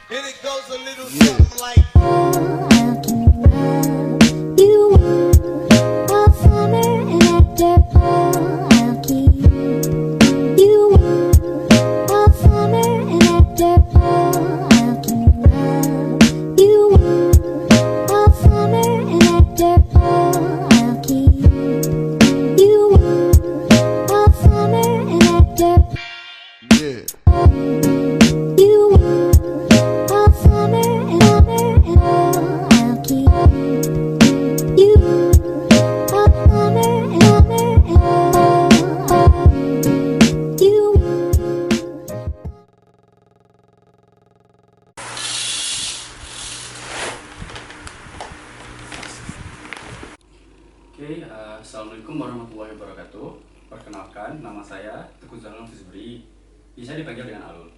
And it goes a little something like. You all summer and after I'll keep you all summer and after I'll keep you all summer and after I'll keep you all summer and after Yeah. you all summer and I'll keep you all summer and you. Oke, Assalamualaikum warahmatullahi wabarakatuh. Perkenalkan, nama saya Teguh Zainal Fizbri, bisa dipanggil dengan Alul.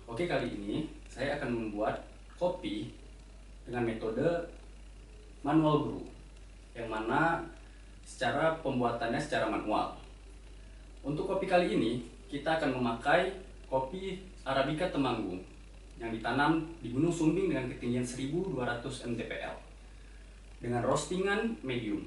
Oke, kali ini saya akan membuat kopi dengan metode manual brew, yang mana secara pembuatannya secara manual. Untuk kopi kali ini, kita akan memakai kopi Arabica Temanggung yang ditanam di Gunung Sumbing dengan ketinggian 1200 mdpl dengan roastingan medium.